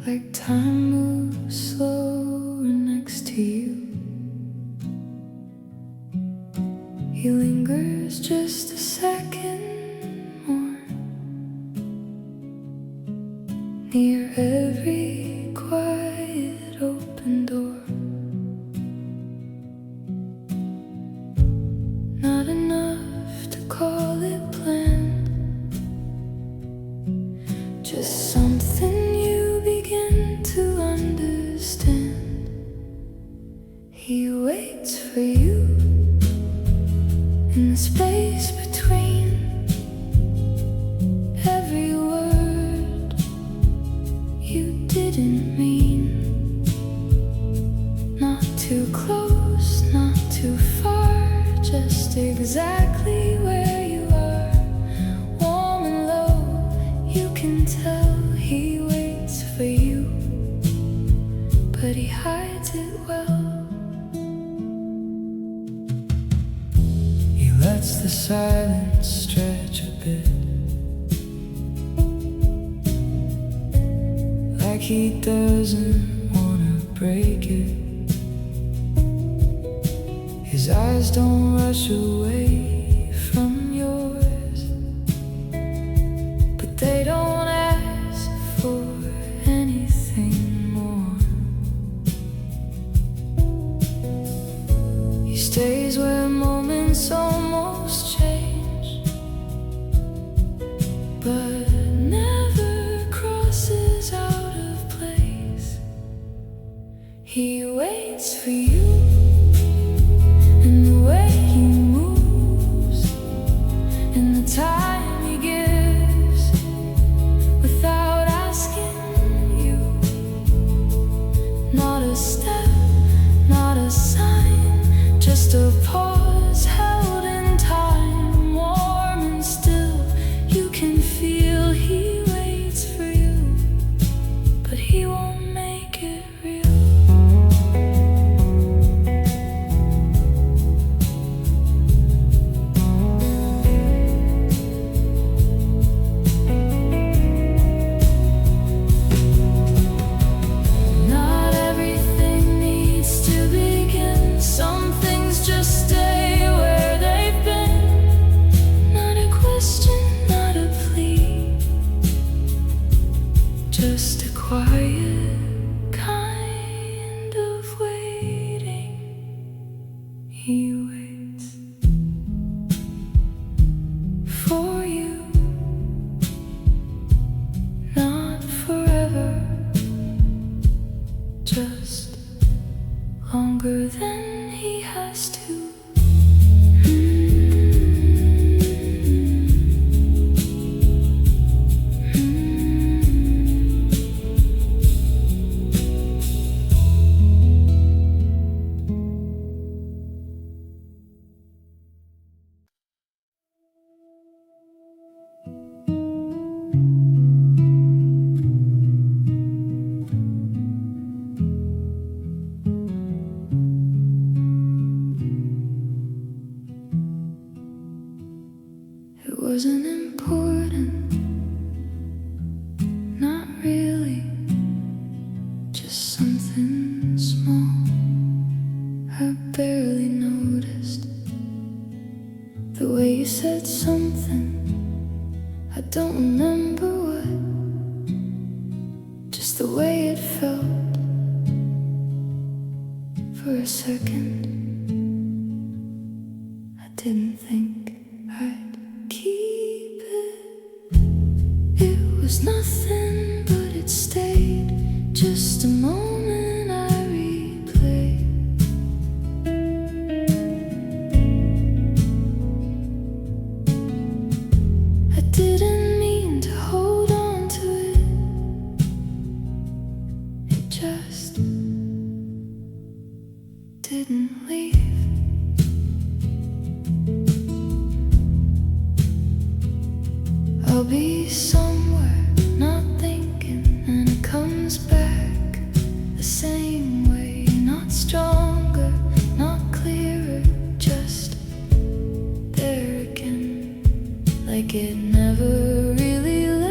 like time moves slower next to you. He lingers just a second more, near every quiet open door. Not enough to call it planned, just something you begin to understand. He waits for you in the space between every word you didn't mean. Not too close, not too far, just exactly where you are. Warm and low, you can tell he waits for you, but he hides it well. He lets the silence stretch a bit, like he doesn't wanna break it. His eyes don't rush away from yours, but they don't ask for anything more. He stays where moments almost change, but never crosses out of place. He waits for you, and the way he moves, and the time he gives, without asking you. Not a step, not a sign, just a pause held in time. Warm and still, you can feel he waits for you, but he won't make it real. Not everything needs to begin. Some things just stay where they've been. Not a question, not a plea, just a quiet kind of waiting. He waits for you, not forever, just longer than he has to. It wasn't important, not really, just something small. I barely noticed the way you said something, I don't remember what, just the way it felt. For a second, I didn't think I'd keep it. It was nothing, but it stayed, just a moment I replay. I didn't mean to hold on to it, it just didn't leave. I'll be somewhere, not thinking, and it comes back the same way. Not stronger, not clearer, just there again, like it never really left.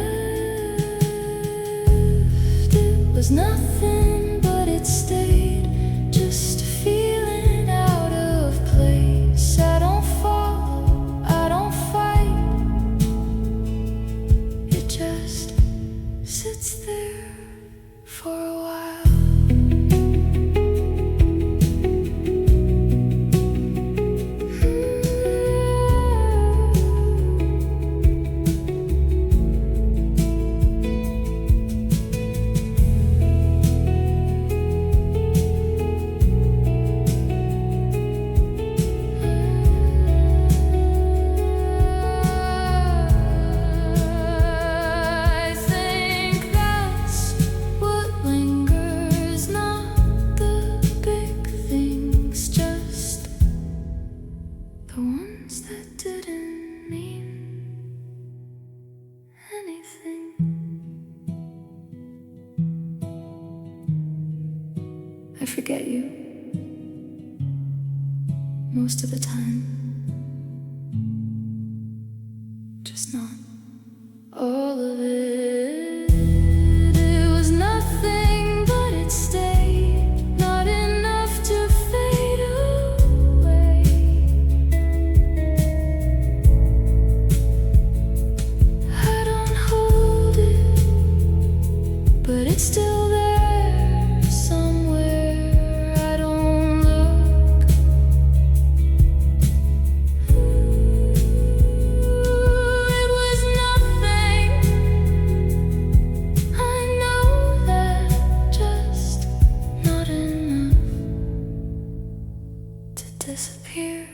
It was nothing, but it stayed just a feeling out of place. I don't follow, I don't fight, it just sits there for a while. The ones that didn't mean anything. I forget you most of the time, just not all of it. It was nothing, but it stayed, not enough to fade away. I don't hold it, but it's still there somewhere. I don't look. It was nothing. I know that, just not enough to disappear.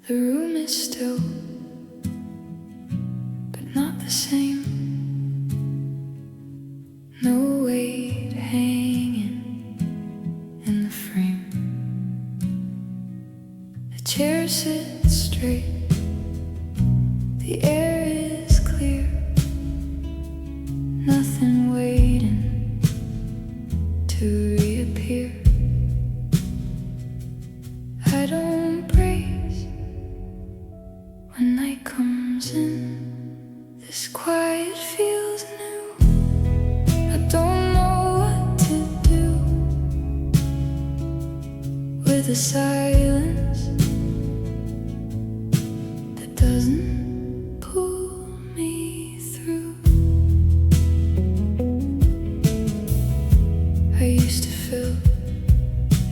The room is still, but not the same. No weight hanging in the frame. The chair sits straight, the air is clear, nothing waiting to reappear. I don't brace when night comes in. This quiet feels new. I don't know what to do with the silence that doesn't pull me through. I used to fill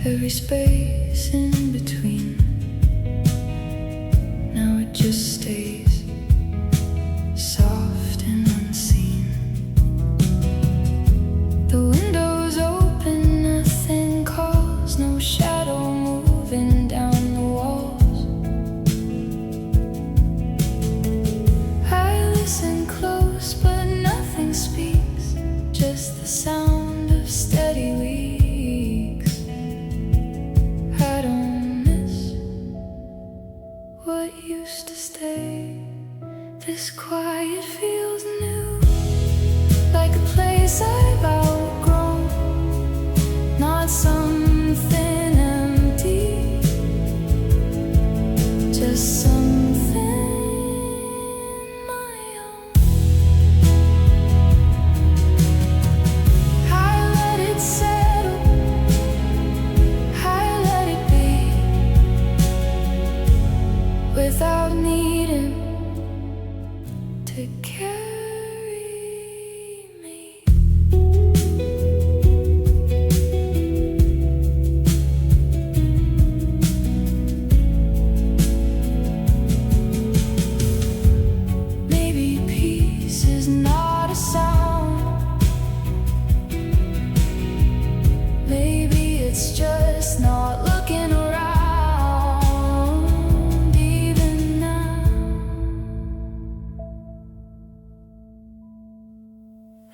every space in between. Now it just stays soft and unseen. The windows open, nothing calls, no shadow moving down the walls. I listen close, but nothing speaks, just the sound of steady leaks. I don't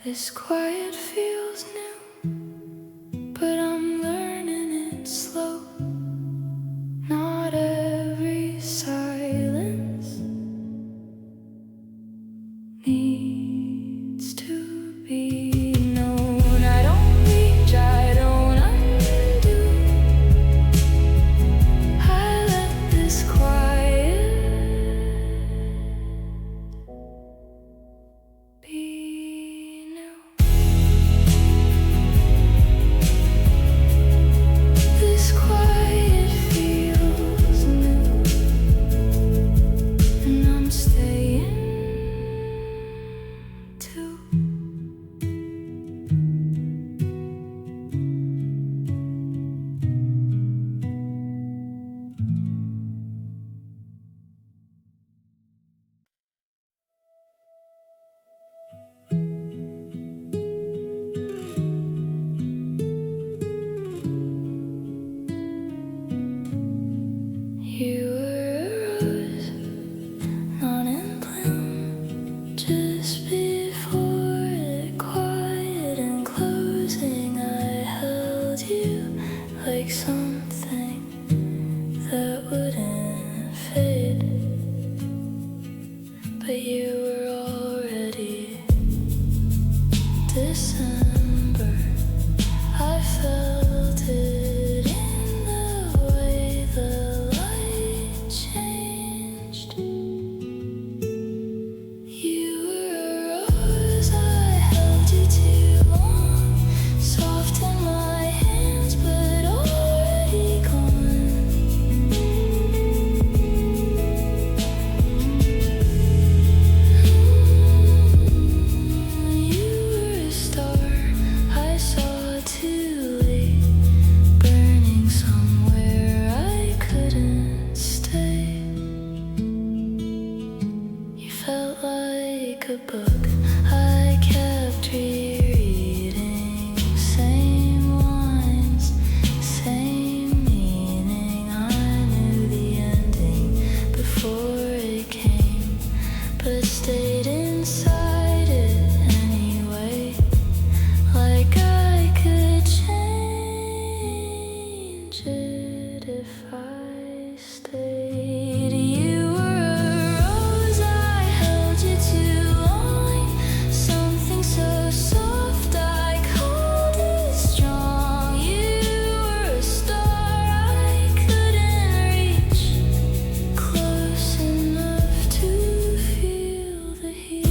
This quiet feels new, but I'm learning it slow. Not every silence needs to be known. I don't reach, I don't undo. I let this quiet be new. This quiet feels new, and I'm staying too. You were a rose, not in bloom, just before it quiet and closing. I held you like something that wouldn't fade, but you were already December. I felt it in the way the light changed. You were a rose, I held you too long, soft in my hands, but already gone. You were a star I saw too late, burning somewhere I couldn't stay. You felt like a book I kept rereading, same lines, same meaning. I knew the ending before it came, but stayed inside it anyway, like I could change it if I stayed. You were a rose, I held you too long, something so soft I called it strong. You were a star I couldn't reach, close enough to feel the heat.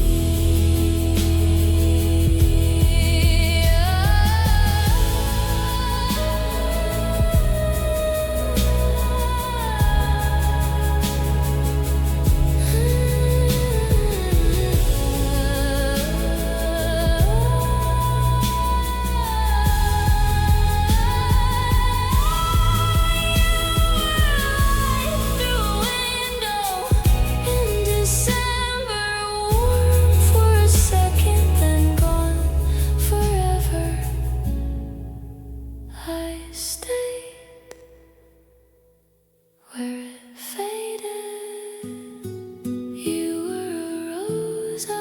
In December, warm for a second, then gone forever. I stayed where it faded. You were a rose, I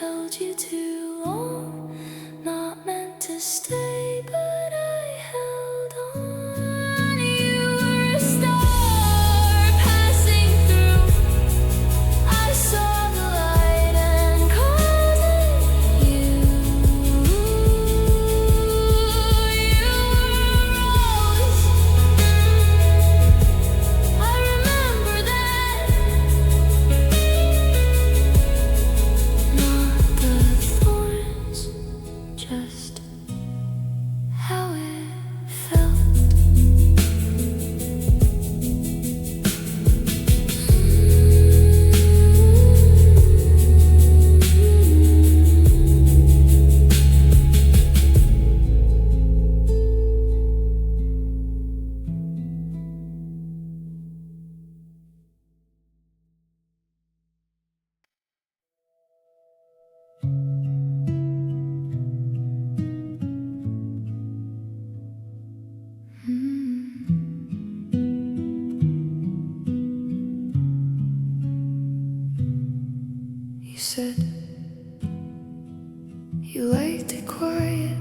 held you too long, not meant to stay, but I held on. You were a star passing through, I saw the light and called it you. You were a rose, I remember that. Not the thorns, just how it felt. You said you liked it quiet,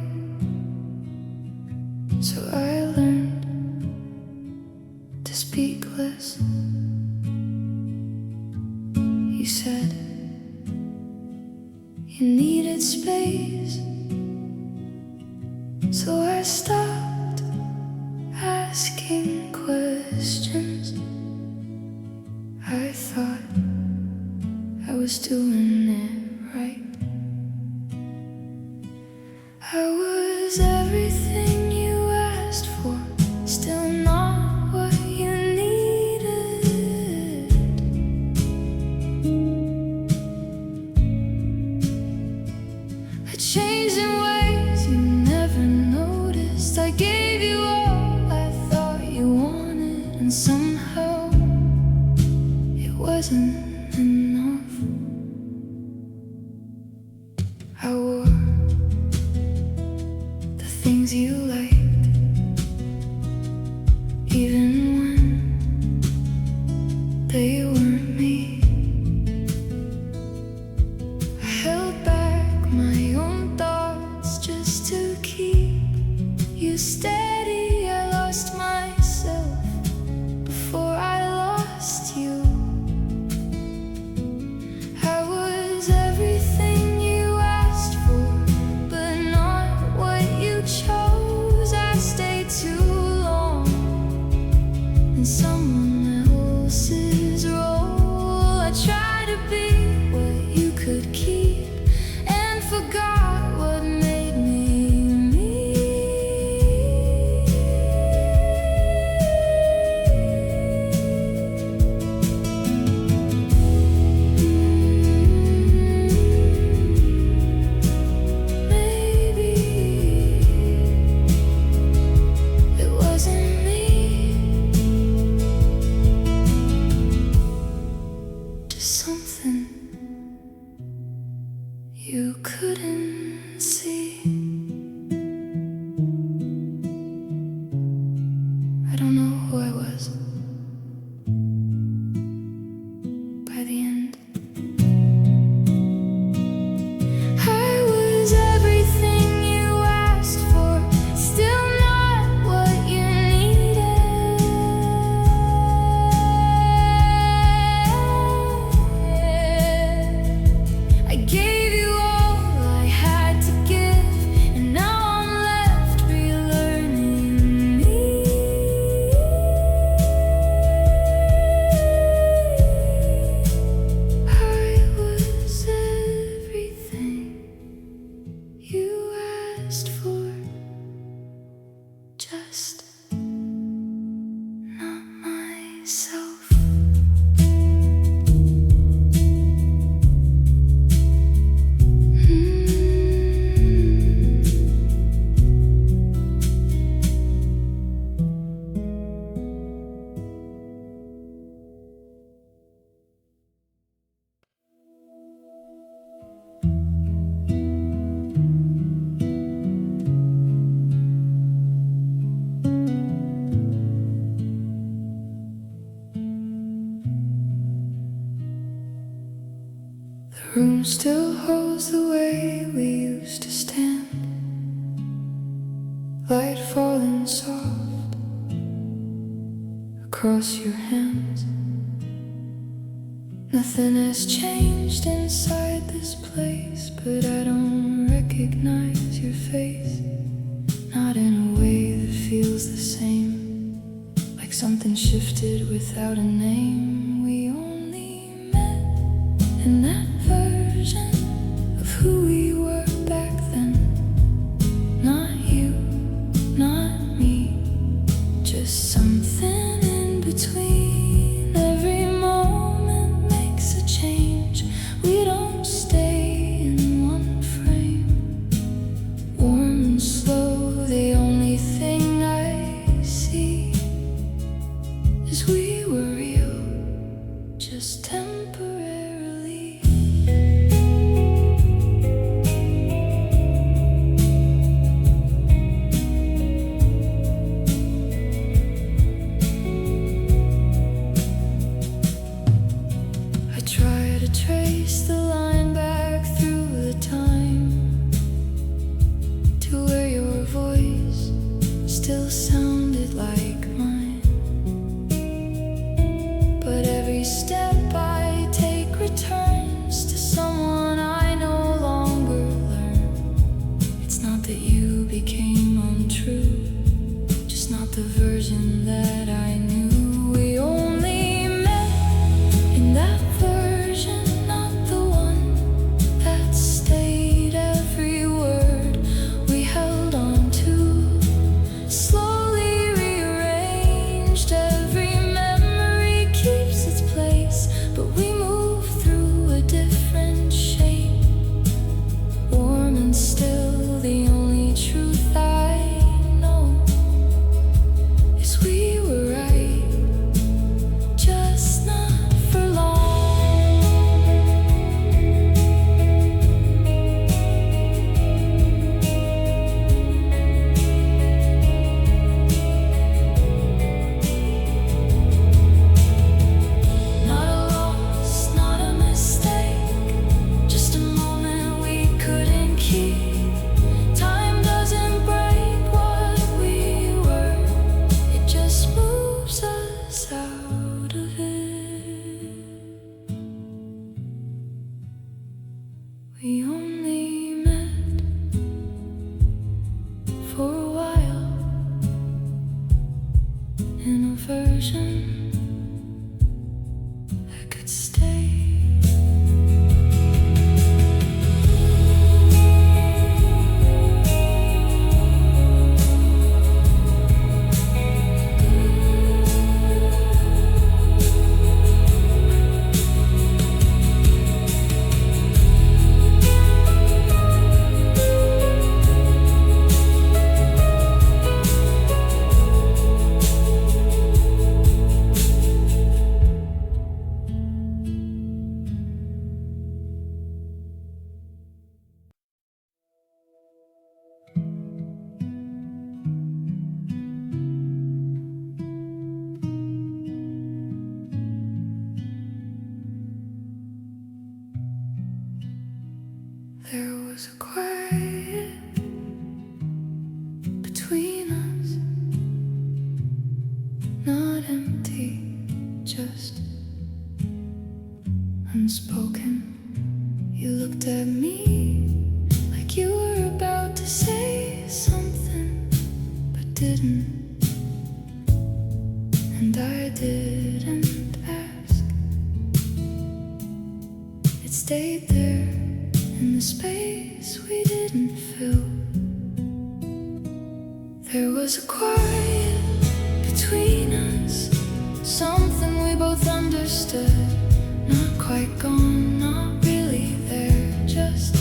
so I learned to speak less. You said you needed space, so I stopped asking questions. I thought I was doing it right. I was everything you asked for, still not what you needed. I changed in ways you never noticed. I gave you all I thought you wanted, and somehow it wasn't enough. I wore the things you liked, even when they weren't me. I held back my own thoughts just to keep you steady. I lost myself before I lost you. I was everything you asked for, but not what you chose. I stayed too long in someone else's role. I tried to be what you could keep and forgot what made me me. Maybe it wasn't me, just something you couldn't see. I don't know who I was by the end. I was everything you asked for, still not what you needed. I gave you all I had to give, and now I'm left relearning me. I was everything you asked for, just not myself. The room still holds the way we used to stand, light falling soft across your hands. Nothing has changed inside this place, but I don't recognize your face, not in a way that feels the same, like something shifted without a name. We only met in that version of who we were back then. Not you, not me, just something in between. Every moment makes a change. We don't stay in one frame. Warm and slow, the only thing I see is we were real. not that you became untrue, just not the version that I knew. We only met in that version, not the one that stayed. Every word we held on to, slowly rearranged. Every memory keeps its place, but we move through a different shape. Warm and still, the only truth I know is we were right, just not for long. Not a loss, not a mistake, just a moment we couldn't keep. Time doesn't break what we were, it just moves us out of it. We only met for a while in a version that could stay. There was a quiet between us, not empty, just unspoken. You looked at me like you were about to say something, but didn't. And I didn't ask. It stayed there in the space we didn't fill. There was a quiet between us, something we both understood. Not quite gone, not really there, just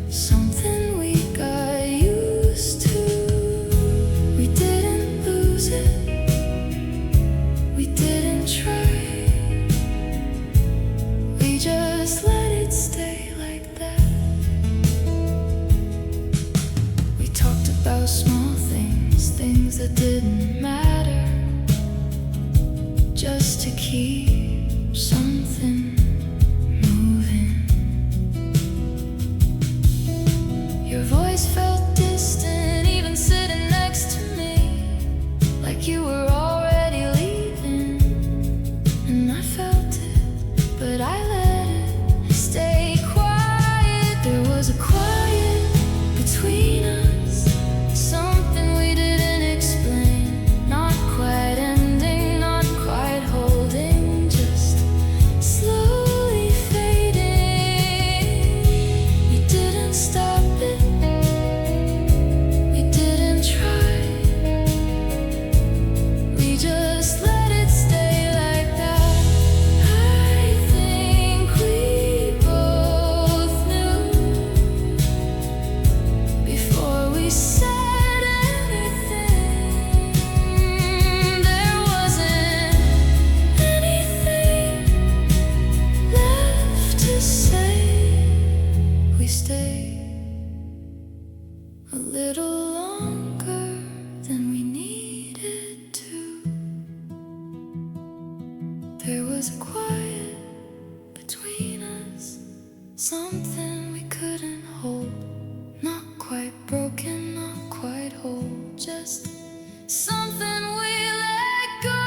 something we got used to. We didn't lose it, we didn't try, we just let it stay like that. We talked about small things, things that didn't matter, just to keep something moving. Your voice felt distant, even sitting next to me, like you were already leaving. And I felt it, but I let it stay quiet. There was a quiet between us, something we didn't explain. Not quite ending, not quite holding, just slowly fading. We didn't stop it, we didn't try, we just let it stay like that. I think we both knew before we said anything. There wasn't anything left to say. We stayed a little longer than we needed to. There was a quiet between us, something we couldn't hold. Not quite broken, not quite whole, just something we let go.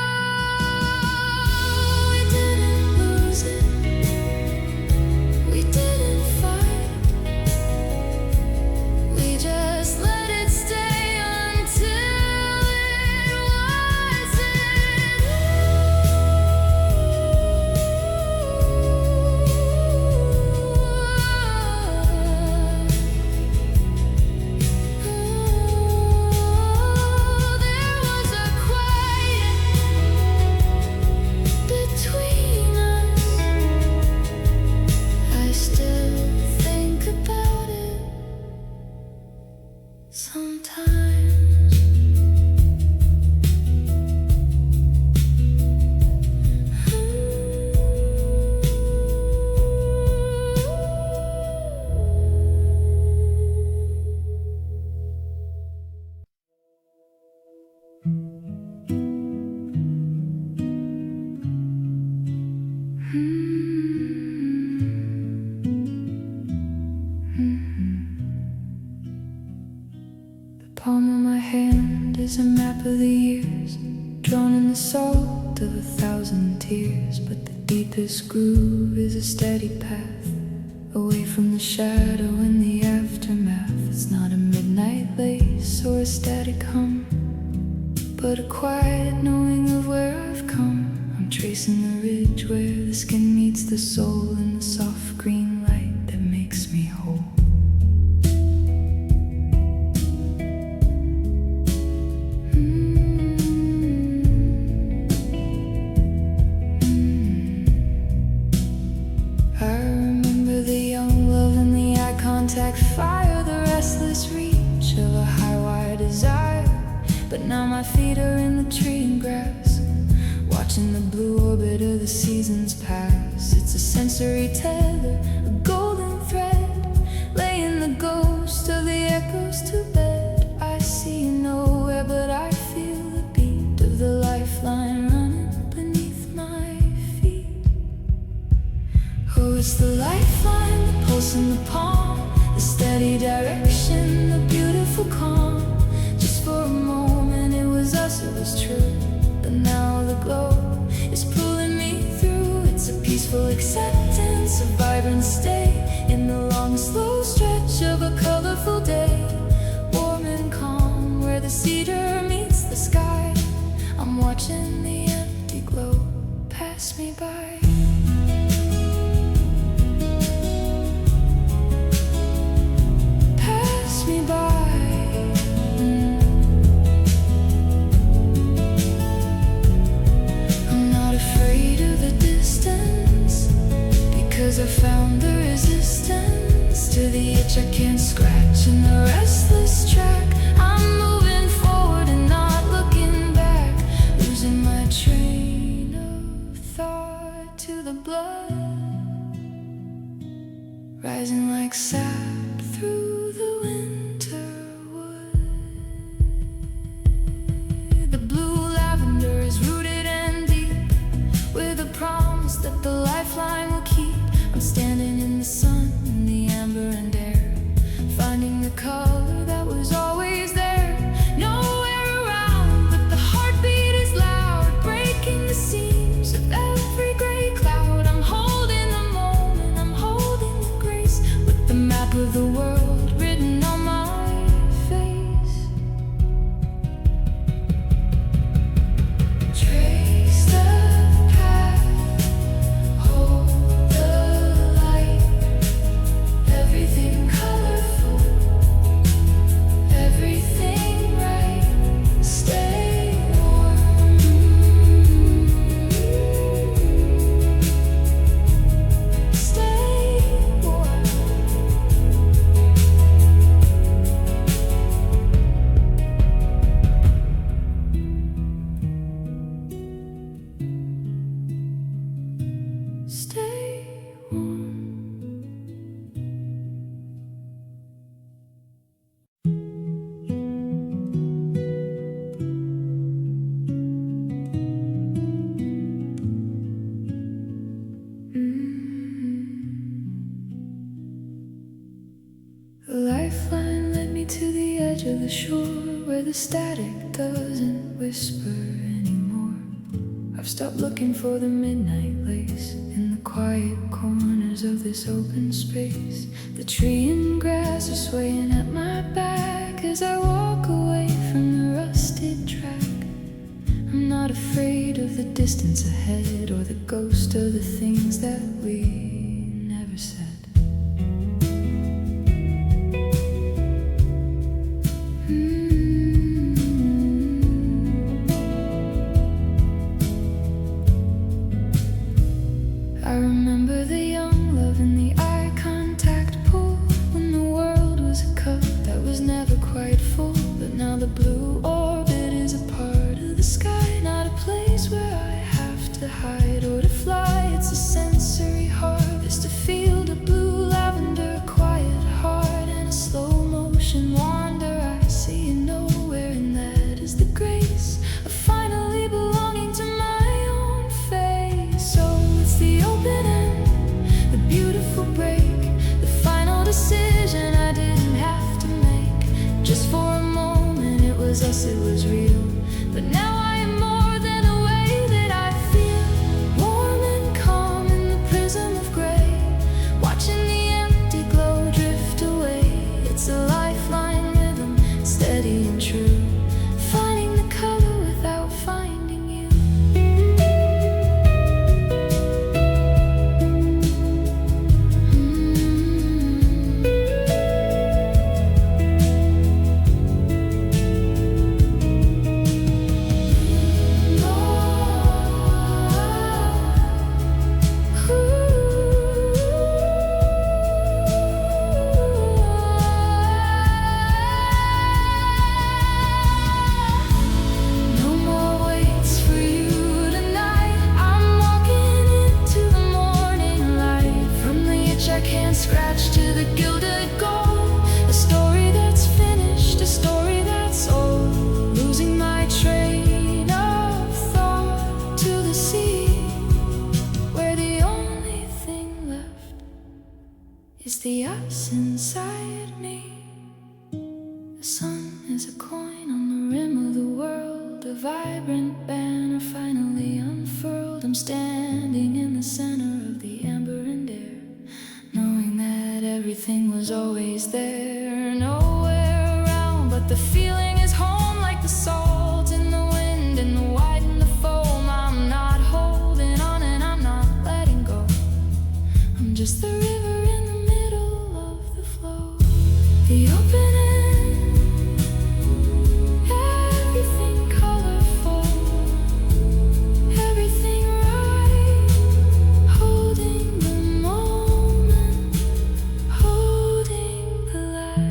We didn't lose it, we didn't fight, we just let Sometimes palm of my hand is a map of the years, drawn in the salt of 1,000 tears. But the deepest groove is a steady path, away from the shadow and the aftermath. It's not a midnight lace or a static hum, but a quiet knowing of where I've come. I'm tracing the ridge where the skin meets the soul, in the soft green light that makes me whole. Contact fire, the restless reach of a high wire desire. But now my feet are in the tree and grass, watching the blue orbit of the seasons pass. It's a sensory tether, a golden thread, laying the ghost of the echoes to bed. I see you nowhere, but I feel the beat of the lifeline running beneath my feet. Oh, it's the lifeline, the pulse in the palm, the steady direction, the beautiful calm. Just for a moment it was us, it was true, but now the glow is pulling me through. It's a peaceful acceptance, a vibrant stay in the long slow stretch of a colorful day. Warm and calm where the cedar meets the sky. I'm watching the empty glow pass me by. I found the resistance to the itch I can't scratch in the restless track. I'm moving forward and not looking back, losing my train of thought to the blood, rising like sap through the winter wood. The blue lavender is rooted and deep, with a promise that the lifeline will keep. I'm standing in the sun, in the amber and air, finding the color that was always there. Nowhere around, but the heartbeat is loud, breaking the seams of every gray cloud. I'm holding the moment, I'm holding the grace, with the map of the world written on my face. Trace the path, hold everything colorful, everything right, stay warm, stay warm. Stay warm. The lifeline led me to the edge of the shore, where the static doesn't whisper anymore. I've stopped looking for the midnight lace in the quiet corners of this open space. The tree and grass are swaying at my back as I walk away from the rusted track. I'm not afraid of the distance ahead or the ghost of the things that we never said. I remember the young love and the eye contact pull, when the world was a cup that was never quite full, but now the blue orbit is a part of the sky. Not a place where I have to hide or to fly. It's a sensory harvest, a field of blue lavender, a quiet heart and a slow motion wander. I see you nowhere, and that is the grace of finally belonging to my own face. So it's the open end, the beautiful break, the final decision I didn't have to make. Just for a moment it was us, it was real. But now I am more than a way that I feel, warm and calm in the prism of gray, watching the empty glow drift away. It's a lifeline rhythm, steady and true, finding the color without finding you. Scratch to the gilded gold, a story that's finished, a story that's old. Losing my train of thought to the sea, where the only thing left is the ice inside me. The sun is a coin on the rim of the world, a vibrant banner finally unfurled. I'm standing in the center of the amber and air, knowing that everything was always there, nowhere around, but the feeling is home, like the salt in the wind and the white in the foam. I'm not holding on and I'm not letting go. I'm just the river in the middle of the flow, the open end, everything colorful, everything right, holding the moment, holding the light.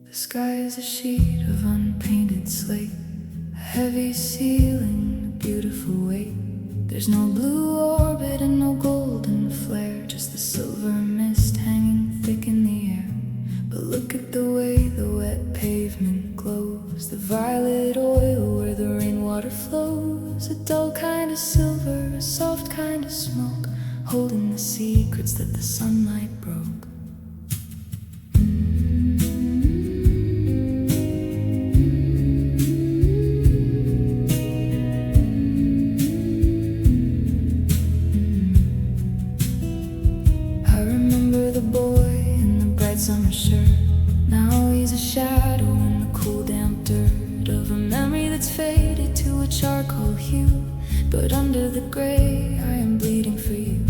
The sky is a sheet of unpainted slate, a heavy ceiling, a beautiful weight. There's no blue orbit and no golden flare, just the silver mist hanging thick in the air. But look at the way the wet pavement glows, the violet oil where the rainwater flows, a dull kind of silver, a soft kind of smoke, holding the secrets that the sunlight broke. Summer shirt, now he's a shadow in the cool damp dirt of a memory that's faded to a charcoal hue. But under the gray I am bleeding for you.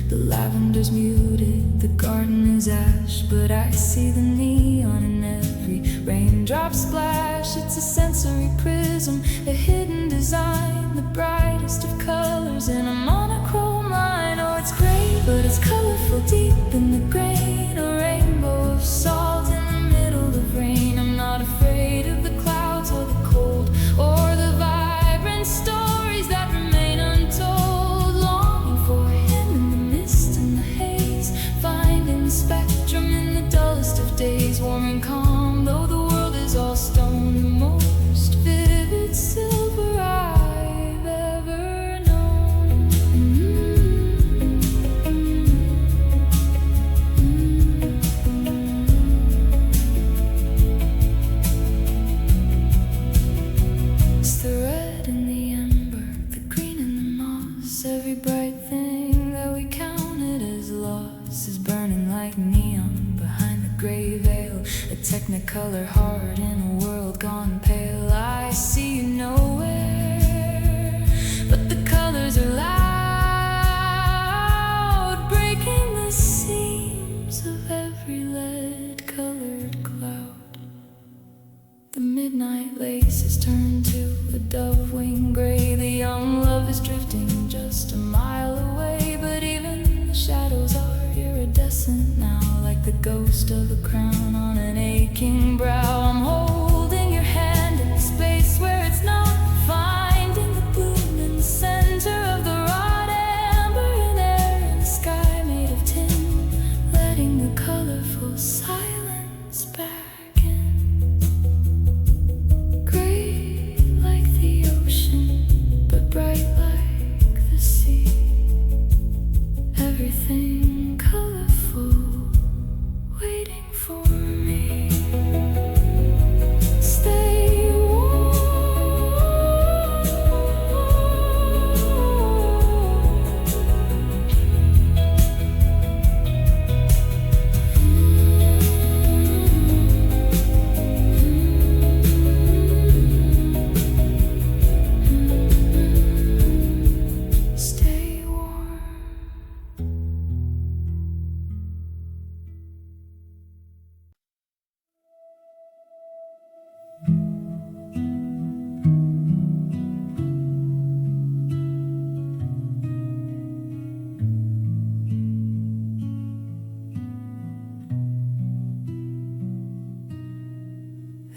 The lavender's muted, the garden is ash, but I see the neon in every raindrop splash. It's a sensory prism, a hidden design, the brightest of colors in a monochrome line. Oh, it's gray, but it's colorful deep in the grain, a rainbow of salt in the middle of rain. I'm not afraid of the clouds or the cold or the vibrant stories that remain untold. Longing for him in the mist and the haze, finding the spectrum in the dullest of days. Warm and calm, though the world is all stone, the most vivid silver I've ever known. It's the red in the ember, the green in the moss. Every bright thing that we counted as loss is burning like neon behind the gray veil, a technicolor heart in a world gone pale. face is turned to a dove-winged gray. The young love is drifting just a mile away, but even the shadows are iridescent now, like the ghost of a crown on an aching brow. I'm holding your hand in a space where it's not, finding the bloom in the center of the rod, amber in air and sky made of tin, letting the colorful silence back in. Gray like the ocean, but bright like the sea. Everything colorful, waiting for me. Stay warm. Stay warm.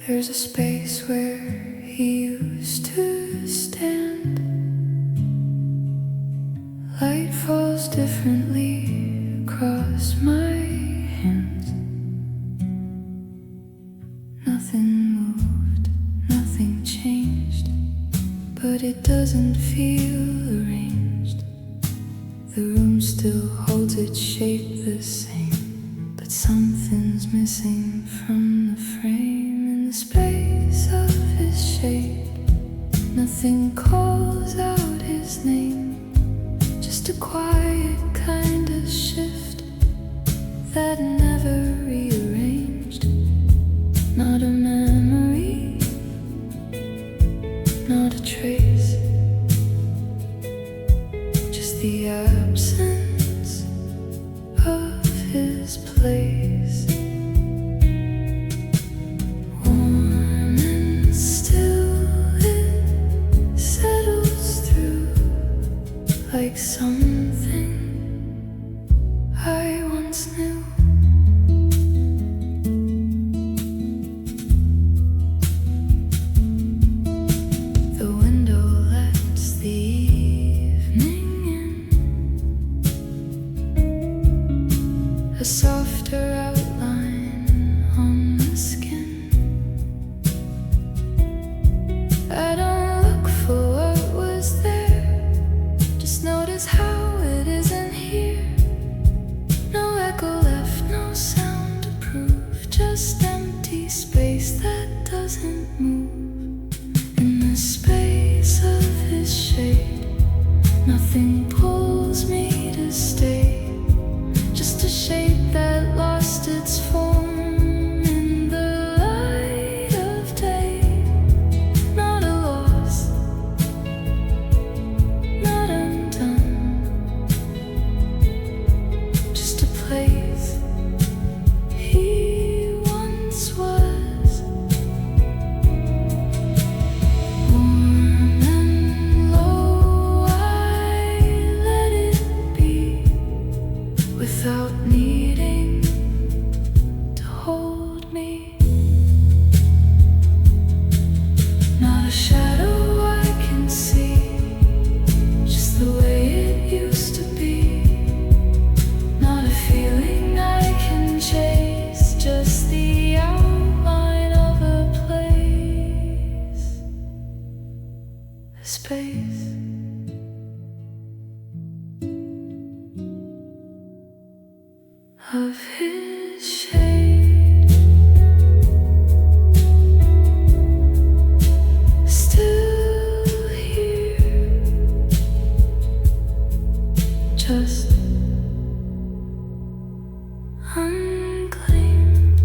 There's a space where he used to stand. Light falls differently across my hands. Nothing moved, nothing changed, but it doesn't feel arranged. The room still holds its shape the same, but something's missing from the frame. In the space of his shape, nothing calls out his name, just a quiet kind of shift that never rearranged. Not a memory, not a trace, just the absence of his place. Warm and still it settles through, like something I once knew. The window lets the evening in, a softer outline on the skin. I don't look for what was there, just notice how it isn't here. No echo left, no sound to prove, just empty space that doesn't move. In the space of his shade, nothing pulls me to stay, just a shape that lost its form in the light of day. Not a loss, not undone, just a place he once was. Warm and low, I let it be, without needing to hold me. Not a shadow I can see, just the way it used to be. Not a feeling I can chase, just the outline of a place, a space. Of his shade, still here, just unclaimed.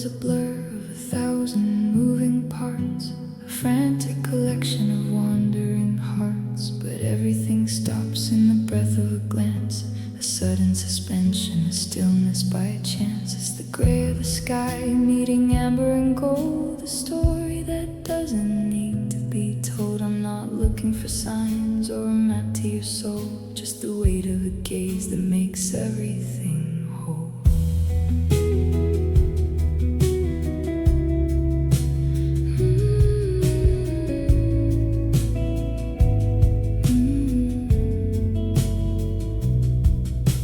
is a blur of 1,000 moving parts, a frantic collection of wandering hearts. But everything stops in the breath of a glance, a sudden suspension, a stillness by chance. It's the gray of a sky meeting amber and gold, a story that doesn't need to be told. I'm not looking for signs or a map to your soul, just the weight of a gaze that makes everything whole.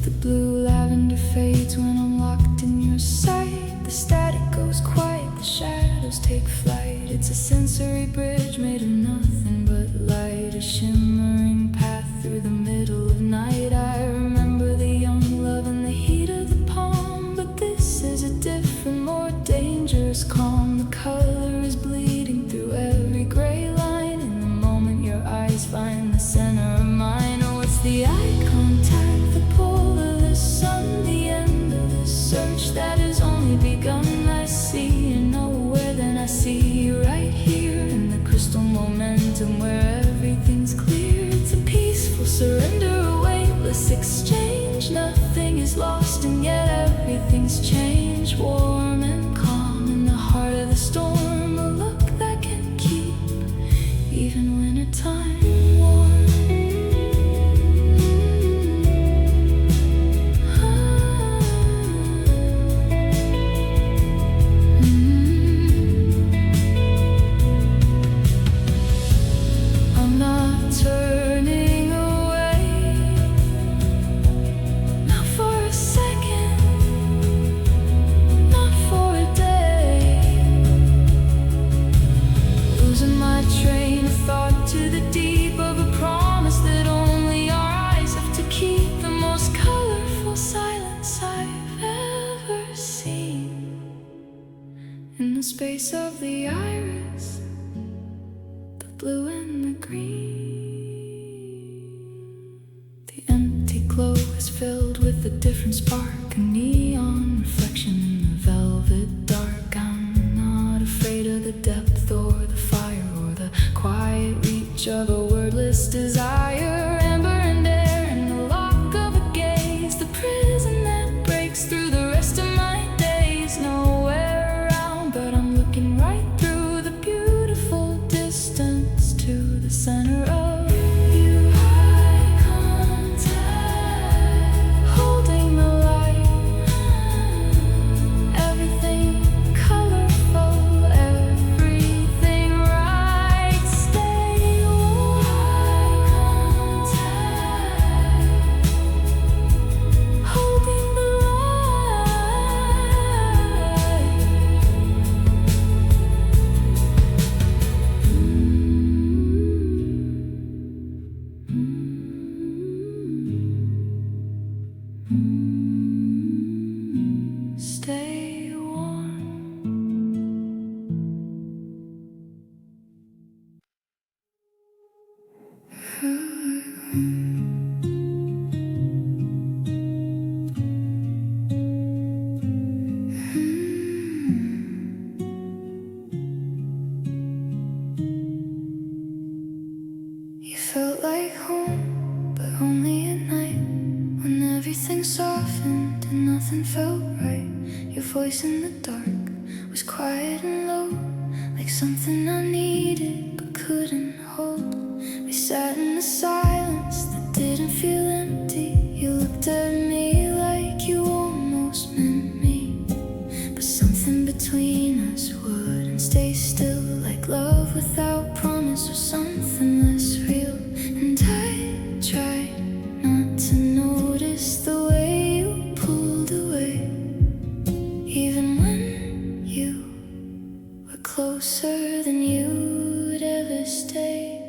The blue lavender fades when I'm locked in your sight. The static goes quiet, the shadows take flight. It's a sensory bridge made of nothing but light, a shimmering path through the middle of night. I remember the young love and the heat of the palm, but this is a different, more dangerous calm. The color is bleeding through every gray line. In the moment your eyes find the center of mine. Oh, it's the eye contact, the pull of the sun, the end of the search that has only begun. I see you nowhere, then I see you right here in the crystal momentum where everything's clear. It's a peaceful surrender, a weightless exchange. Nothing is lost and yet everything's changed. Warm and calm in the heart of the storm, a look that can keep even wintertime warm. I'm not turning away, not for a second, not for a day. Losing my train of thought to the deep of a promise that only our eyes have to keep. The most colorful silence I've ever seen, in the space of the iris, the blue and the green. The empty glow is filled with a different spark, a neon reflection in the velvet dark. I'm not afraid of the depth or the fire or the quiet reach of a wordless desire. Amber and air in the lock of a gaze, the prism that breaks through the rest of my days. Nowhere around, but I'm looking right through the beautiful distance to the center of you. Eye contact, holding the light, everything colorful, everything right. Stay warm. Eye contact, holding the light. Stay warm. You felt like home, but only at night, when everything softened and nothing felt right. Your voice in the dark was quiet and low, like something I needed but couldn't hold. We sat in the silence that didn't feel empty. You looked at me like you almost meant me, but something between us wouldn't stay still, like love without promise or something less real. And I tried not to notice the way you pulled away, even when you were closer than you'd ever stay.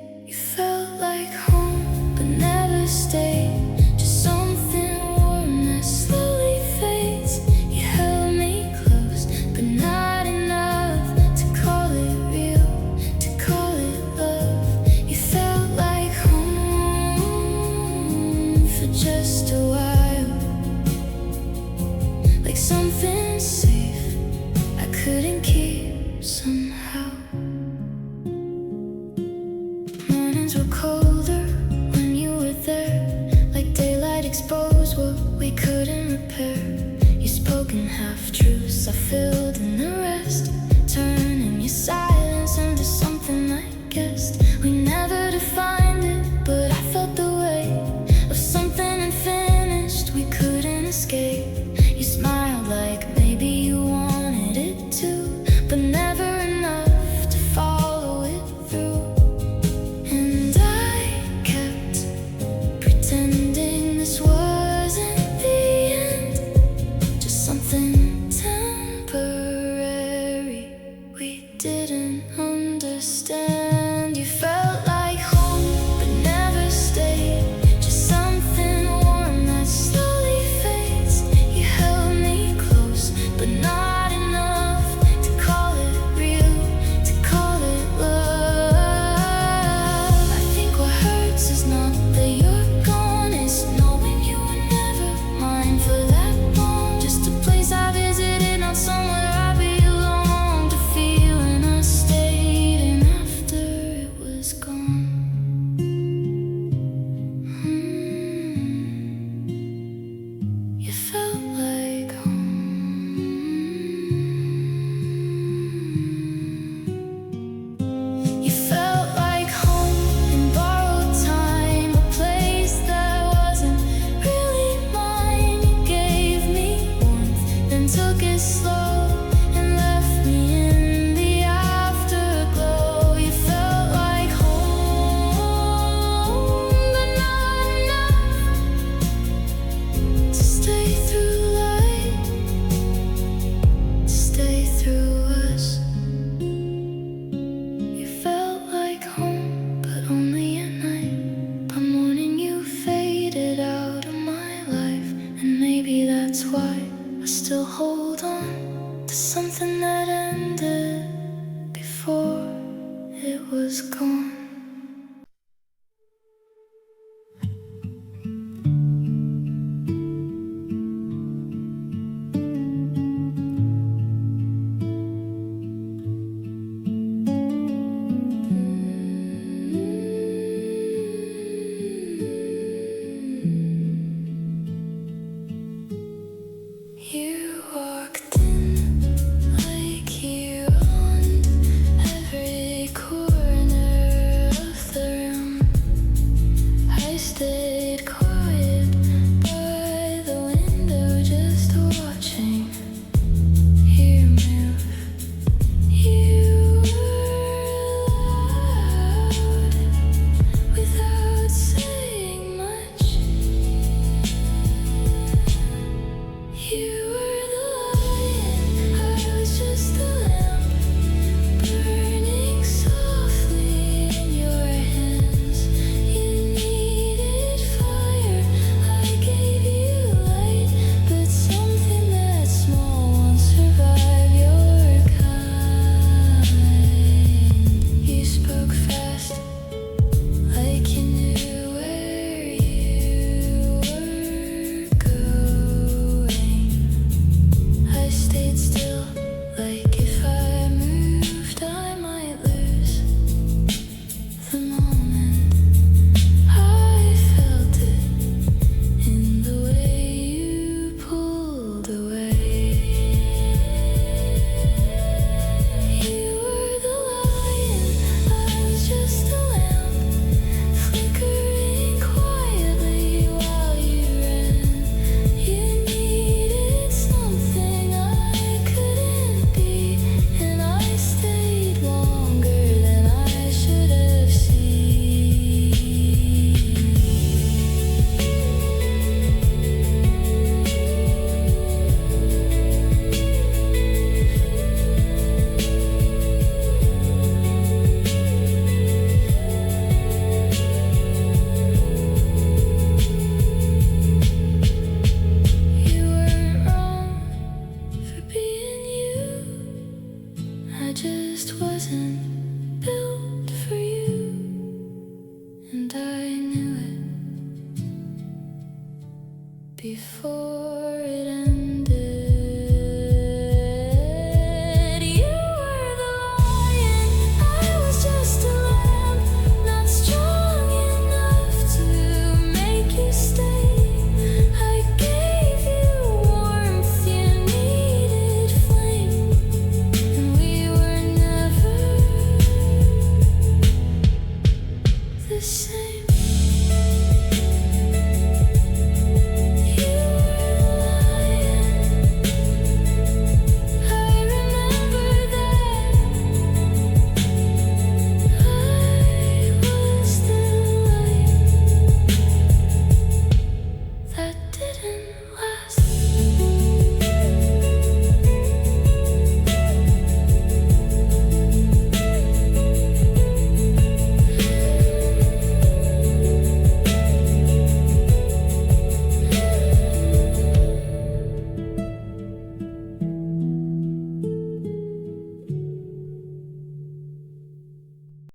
before.